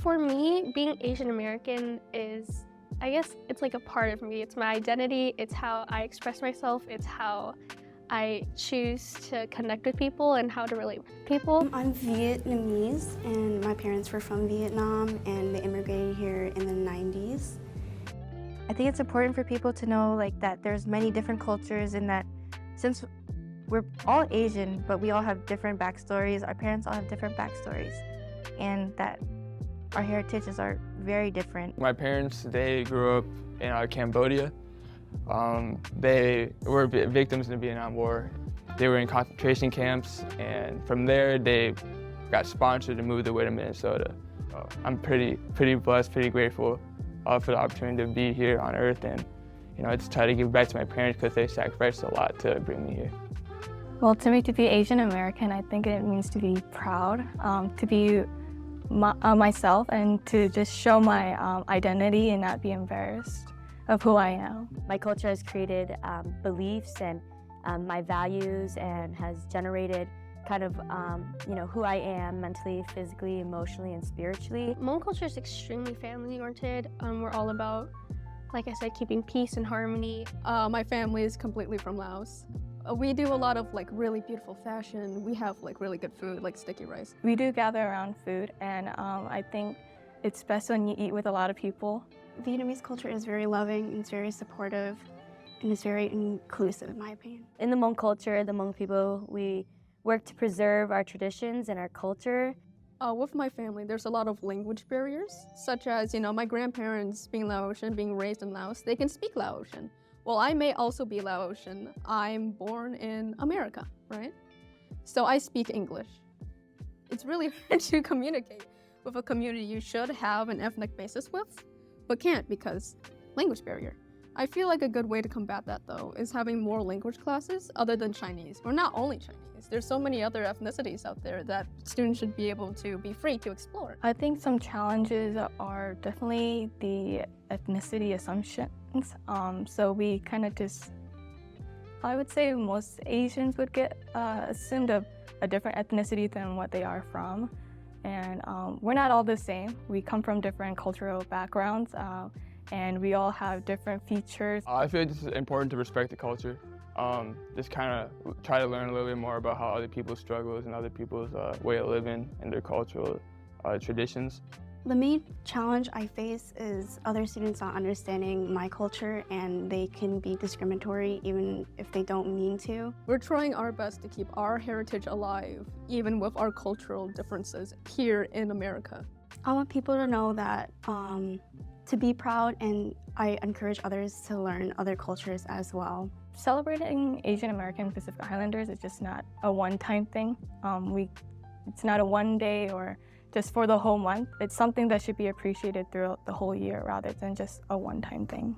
For me, being Asian American is, I guess it's like a part of me. It's my identity, it's how I express myself, it's how I choose to connect with people and how to relate with people. I'm Vietnamese, and my parents were from Vietnam, and they immigrated here in the 90s. I think it's important for people to know that there's many different cultures, and that since we're all Asian, but we all have different backstories, our parents all have different backstories, and that our heritages are very different. My parents, they grew up in Cambodia. They were victims in the Vietnam War. They were in concentration camps, and from there they got sponsored to move away to Minnesota. I'm pretty blessed, pretty grateful for the opportunity to be here on Earth, and it's try to give back to my parents because they sacrificed a lot to bring me here. Well, to me, to be Asian American, I think it means to be proud, to be myself, and to just show my identity and not be embarrassed of who I am. My culture has created beliefs and my values, and has generated kind of who I am mentally, physically, emotionally, and spiritually. Hmong culture is extremely family-oriented. We're all about, like I said, keeping peace and harmony. My family is completely from Laos. We do a lot of really beautiful fashion. We have really good food, like sticky rice. We do gather around food, and I think it's best when you eat with a lot of people. Vietnamese culture is very loving, it's very supportive, and it's very inclusive, in my opinion. In the Hmong culture, the Hmong people, we work to preserve our traditions and our culture. With my family, there's a lot of language barriers, such as, my grandparents being Laotian, being raised in Laos, they can speak Laotian. Well, I may also be Laotian. I'm born in America, right? So I speak English. It's really hard to communicate with a community you should have an ethnic basis with, but can't because language barrier. I feel like a good way to combat that, though, is having more language classes other than Chinese. Or not only Chinese. There's so many other ethnicities out there that students should be able to be free to explore. I think some challenges are definitely the ethnicity assumptions. So we kind of just, I would say most Asians would get assumed a different ethnicity than what they are from. And we're not all the same. We come from different cultural backgrounds, and we all have different features. I feel it's important to respect the culture. Just kind of try to learn a little bit more about how other people's struggles and other people's way of living and their cultural traditions. The main challenge I face is other students not understanding my culture, and they can be discriminatory even if they don't mean to. We're trying our best to keep our heritage alive, even with our cultural differences here in America. I want people to know that to be proud, and I encourage others to learn other cultures as well. Celebrating Asian American Pacific Islanders is just not a one-time thing. It's not a one day or just for the whole month. It's something that should be appreciated throughout the whole year rather than just a one-time thing.